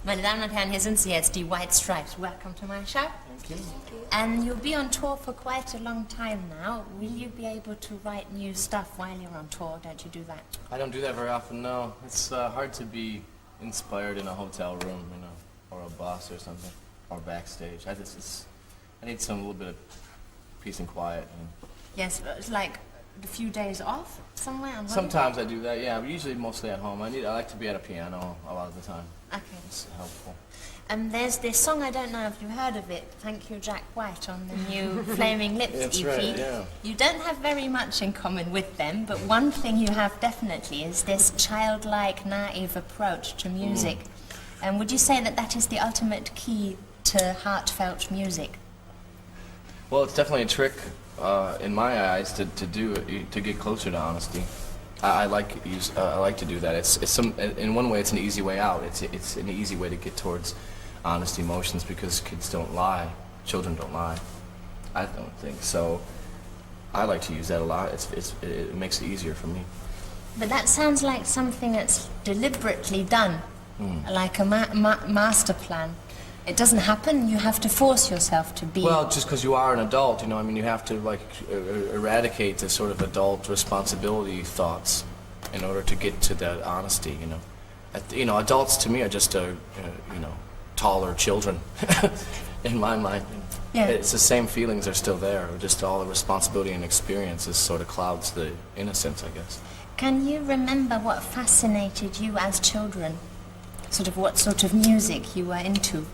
Meine Damen und Herren, hier sind sie jetzt, die White Stripes. Welcome to my show. Thank you. And you'll be on tour for quite a long time now. Will you be able to write new stuff while you're on tour? Don't you do that? I don't do that very often, no. It's hard to be inspired in a hotel room, you know, or a bus or something, or backstage. I need some little bit of peace and quiet. Yes, but it's like a few days off somewhere on holiday? Sometimes I do that, yeah, but usually mostly at home. I like to be at a piano a lot of the time. Okay. It's helpful. There's this song, I don't know if you've heard of it, Thank You Jack White, on the new Flaming Lips That's EP. right, yeah. You don't have very much in common with them, but one thing you have definitely is this childlike, naive approach to music. And would you say that that is the ultimate key to heartfelt music? Well, it's definitely a trick, in my eyes, to get closer to honesty. I like to do that. In one way, it's an easy way out. It's an easy way to get towards honest emotions because kids don't lie, children don't lie. I don't think so. I like to use that a lot. It makes it easier for me. But that sounds like something that's deliberately done, like a master plan. It doesn't happen. You have to force yourself to be. Well, just because you are an adult, you know, I mean, you have to like eradicate the sort of adult responsibility thoughts in order to get to that honesty. You know, adults to me are just taller children in my mind. Yeah. It's the same feelings are still there. Just all the responsibility and experiences sort of clouds the innocence, I guess. Can you remember what fascinated you as children? Sort of what sort of music you were into?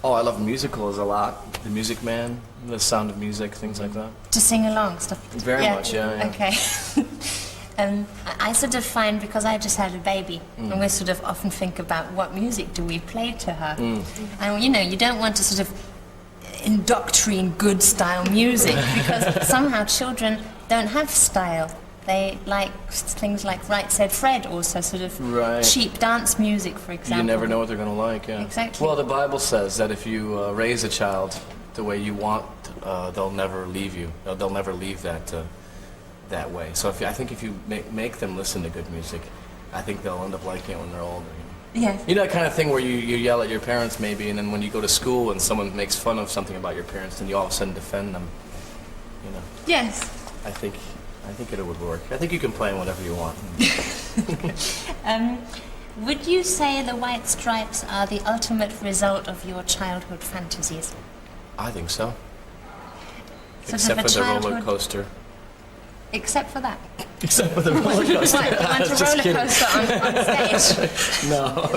Oh, I love musicals a lot. The Music Man, The Sound of Music, things like that. To sing along, stuff? Very much, yeah. Okay. I sort of find, because I just had a baby, and we sort of often think about what music do we play to her. And, you know, you don't want to sort of indoctrinate good style music, because somehow children don't have style. They like things like Right Said Fred, also sort of cheap dance music, for example. You never know what they're going to like, yeah. Exactly. Well, the Bible says that if you raise a child the way you want, they'll never leave you. They'll never leave that way. So I think if you make them listen to good music, I think they'll end up liking it when they're older. Yes. You know that kind of thing where you yell at your parents maybe, and then when you go to school and someone makes fun of something about your parents, then you all of a sudden defend them. You know. Yes. I think it would work. I think you can play them whatever you want. Would you say the White Stripes are the ultimate result of your childhood fantasies? I think so. Sort Except of a for the roller childhood- coaster. Except for that? Except for the roller coaster. What, you want a Just roller kidding. coaster on stage? No.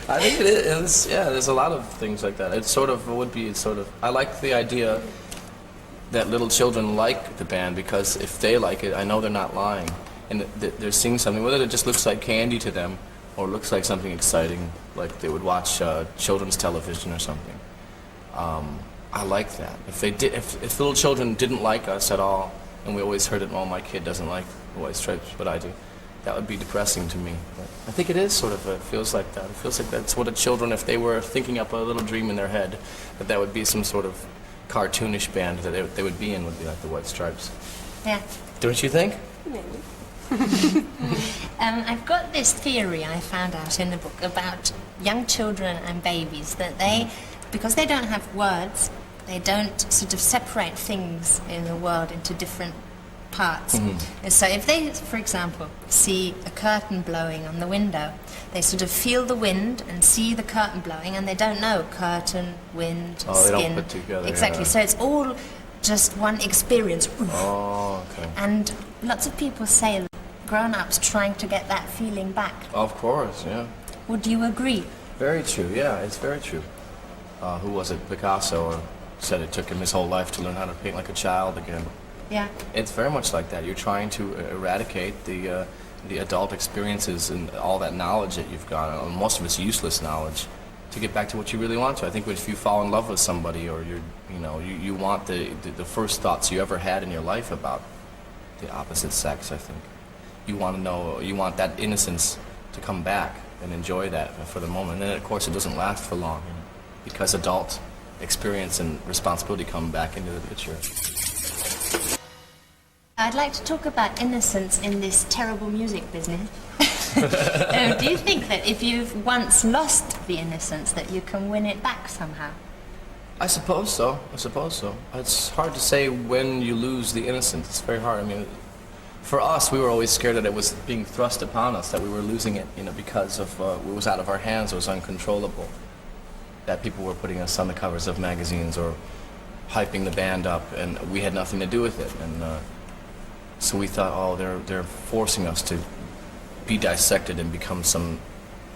I think it is. Yeah, there's a lot of things like that. I like the idea that little children like the band because if they like it, I know they're not lying. And they're seeing something, whether it just looks like candy to them or looks like something exciting, like they would watch children's television or something. I like that. If little children didn't like us at all, and we always heard it, oh, my kid doesn't like the White Stripes, but I do, that would be depressing to me. But I think it is sort of, it feels like that. It feels like that's what the children, if they were thinking up a little dream in their head, that would be some sort of cartoonish band that they would be in, would be like the White Stripes. Yeah. Don't you think? Maybe. I've got this theory I found out in the book about young children and babies, that they, because they don't have words, they don't sort of separate things in the world into different parts. And so if they, for example, see a curtain blowing on the window, they sort of feel the wind and see the curtain blowing, and they don't know curtain, wind, Oh, skin. they don't put together. Exactly. Yeah. So it's all just one experience. Oh, okay. And lots of people say that grown-ups trying to get that feeling back. Of course, yeah. Would you agree? Very true, yeah, it's very true. Who was it? Picasso said it took him his whole life to learn how to paint like a child again. Yeah. It's very much like that. You're trying to eradicate the adult experiences and all that knowledge that you've got. Most of it's useless knowledge, to get back to what you really want to. I think if you fall in love with somebody, or you want the first thoughts you ever had in your life about the opposite sex, I think. You want to know, you want that innocence to come back and enjoy that for the moment. And then, of course, it doesn't last for long, because adult experience and responsibility come back into the picture. I'd like to talk about innocence in this terrible music business. Do you think that if you've once lost the innocence, that you can win it back somehow? I suppose so. It's hard to say when you lose the innocence. It's very hard. I mean, for us, we were always scared that it was being thrust upon us, that we were losing it, because of it was out of our hands, it was uncontrollable. That people were putting us on the covers of magazines or hyping the band up, and we had nothing to do with it. And so we thought, oh, they're forcing us to be dissected and become some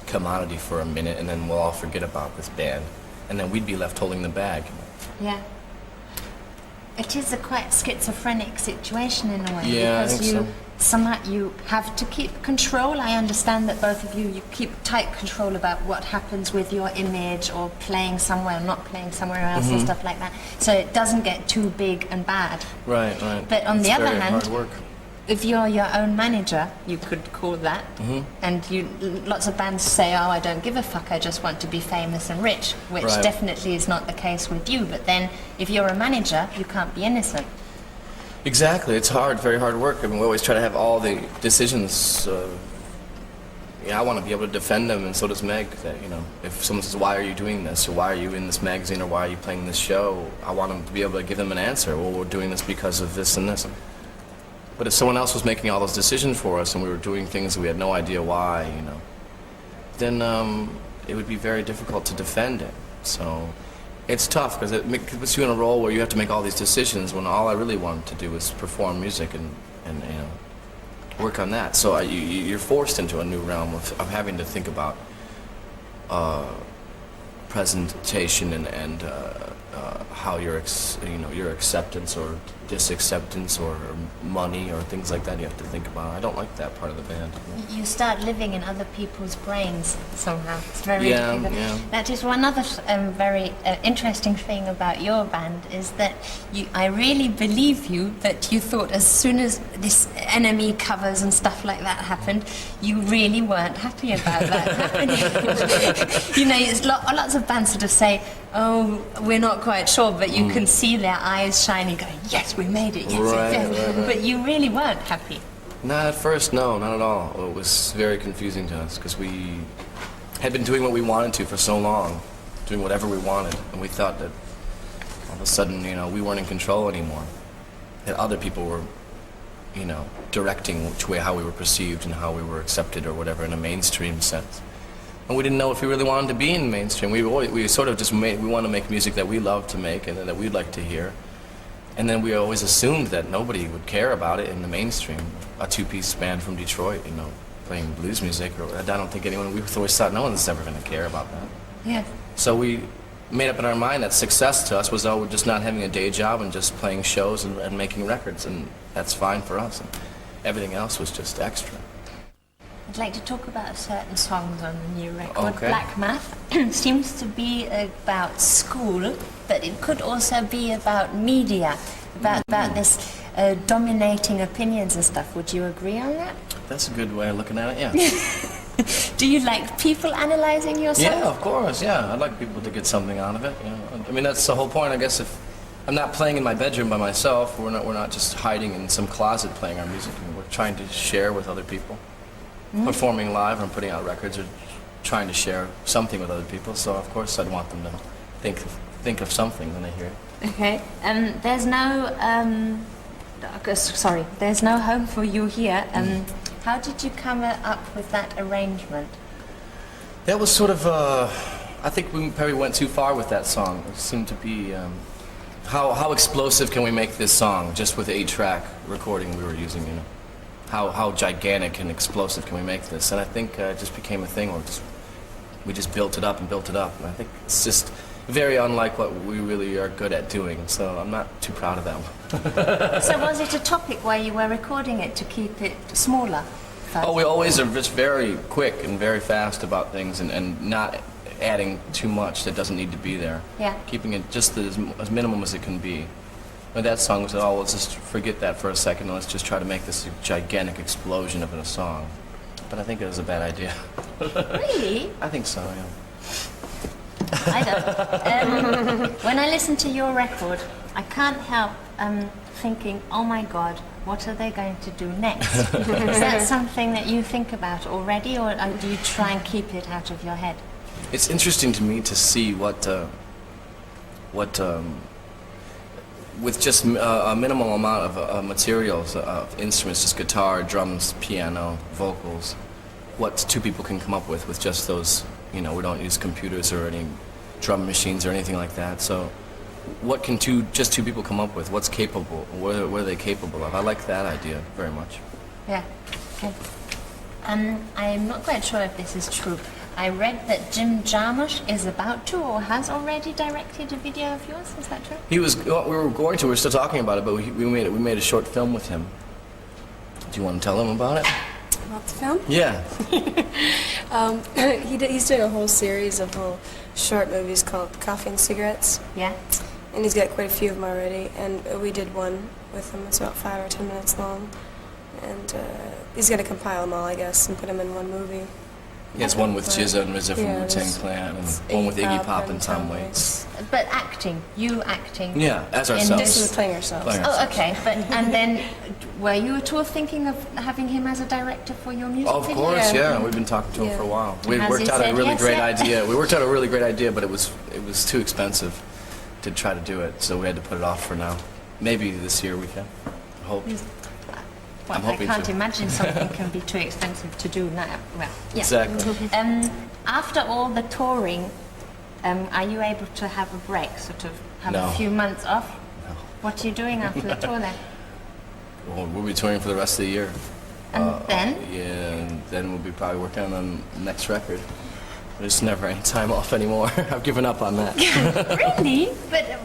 commodity for a minute, and then we'll all forget about this band. And then we'd be left holding the bag. Yeah. It is a quite schizophrenic situation in a way. Yeah, because I think so. Somehow you have to keep control. I understand that both of you keep tight control about what happens with your image or playing somewhere, not playing somewhere else and stuff like that. So it doesn't get too big and bad. Right. But on the other hand, hard work. if you're your own manager, you could call that, and lots of bands say, oh, I don't give a fuck, I just want to be famous and rich, which Right. definitely is not the case with you. But then, if you're a manager, you can't be innocent. Exactly. It's hard, very hard work. I mean, we always try to have all the decisions. I want to be able to defend them, and so does Meg. That if someone says, "Why are you doing this?" or "Why are you in this magazine?" or "Why are you playing this show?" I want them to be able to give them an answer. Well, we're doing this because of this and this. But if someone else was making all those decisions for us, and we were doing things that we had no idea why, then it would be very difficult to defend it. So it's tough because it puts you in a role where you have to make all these decisions when all I really wanted to do was perform music and work on that. So you're forced into a new realm of having to think about presentation and how your acceptance or disacceptance or money or things like that you have to think about. I don't like that part of the band. You start living in other people's brains somehow. It's very Yeah. That is one other very interesting thing about your band is that I really believe you that you thought as soon as this enemy covers and stuff like that happened, you really weren't happy about that happening. It's lots of bands sort of say, oh, we're not quite sure, but you can see their eyes shining, going, yes, we made it, yes, Right. But you really weren't happy. Not at first, no, not at all. It was very confusing to us because we had been doing what we wanted to for so long, doing whatever we wanted, and we thought that all of a sudden, we weren't in control anymore. That other people were, directing which way, how we were perceived and how we were accepted or whatever in a mainstream sense. And we didn't know if we really wanted to be in mainstream. We sort of just we want to make music that we love to make and that we'd like to hear. And then we always assumed that nobody would care about it in the mainstream. A two-piece band from Detroit, playing blues music. I don't think anyone, we always thought no one's ever going to care about that. Yeah. So we made up in our mind that success to us was just not having a day job and just playing shows and making records. And that's fine for us. And everything else was just extra. I'd like to talk about certain songs on the new record. Okay. Black Math seems to be about school, but it could also be about media, about this dominating opinions and stuff. Would you agree on that? That's a good way of looking at it, yeah. Do you like people analyzing yourself? Yeah, of course, yeah. I'd like people to get something out of it. I mean, that's the whole point, I guess. If I'm not playing in my bedroom by myself, we're not just hiding in some closet playing our music. We're trying to share with other people. Performing live or putting out records or trying to share something with other people. So of course I'd want them to think of something when they hear it. Okay. There's no home for you here. How did you come up with that arrangement? That was sort of I think we probably went too far with that song. It seemed to be how explosive can we make this song just with 8-track recording we were using, How gigantic and explosive can we make this? And I think it just became a thing where we just built it up and built it up. And I think it's just very unlike what we really are good at doing. So I'm not too proud of that one. So was it a topic where you were recording it to keep it smaller? Oh, we always are just very quick and very fast about things and not adding too much that doesn't need to be there. Yeah. Keeping it just as minimum as it can be. But that song was, oh, let's just forget that for a second and let's just try to make this a gigantic explosion of a song. But I think it was a bad idea. Really? I think so, yeah. I don't. When I listen to your record, I can't help thinking, oh my God, what are they going to do next? Is that something that you think about already, or do you try and keep it out of your head? It's interesting to me to see what with just a minimal amount of materials, of instruments, just guitar, drums, piano, vocals, what two people can come up with just those, we don't use computers or any drum machines or anything like that. So what can just two people come up with? What's capable? What are they capable of? I like that idea very much. Yeah, good. I'm not quite sure if this is true. I read that Jim Jarmusch is about to or has already directed a video of yours. Is that true? We were still talking about it, but we made a short film with him. Do you want to tell him about it? About the film? Yeah. He's doing a whole series of little short movies called Coffee and Cigarettes. Yeah. And he's got quite a few of them already. And we did one with him. It's about 5 or 10 minutes long. And he's going to compile them all, I guess, and put them in one movie. He has one with Jizza and RZA from Yeah, Wu-Tang there's- Clan, and it's one with Iggy Iggy Pop and Tom Waits. But you acting. Yeah, as In ourselves. This is playing ourselves. Playing Oh, ourselves. okay. And then, were you at all thinking of having him as a director for your music Of video? course, yeah. We've been talking to him Yeah. for a while. We Has worked he out a said really yes great yet? idea. We worked out a really great idea, but it was too expensive to try to do it, so we had to put it off for now. Maybe this year we can. I hope. Well, I'm I hoping can't to. imagine something can be too expensive to do now. Well, yeah. Exactly. After all the touring, are you able to have a break, sort of have No. a few months off? No. What are you doing after the tour then? Well, we'll be touring for the rest of the year. And then? Yeah, and then we'll be probably working on the next record. There's never any time off anymore. I've given up on that. Really? But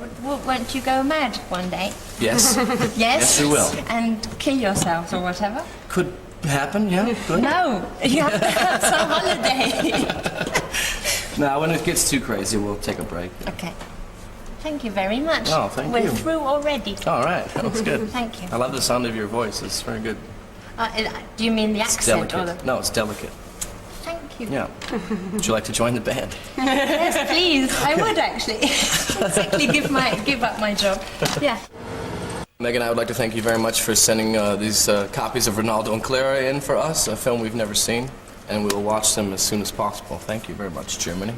won't you go mad one day? Yes. Yes? Yes, we will. And kill yourselves or whatever? Could happen, yeah. Good. No, you have to have some holiday. No, when it gets too crazy, we'll take a break. Okay. Thank you very much. Oh, thank We're you. through already. All right, that was good. Thank you. I love the sound of your voice. It's very good. Do you mean the It's accent or delicate. the... No, it's delicate. Thank you. Yeah. Would you like to join the band? Yes, please. I would actually. Exactly. Give up my job. Yeah. Megan, I would like to thank you very much for sending these copies of Ronaldo and Clara in for us, a film we've never seen, and we will watch them as soon as possible. Thank you very much, Germany.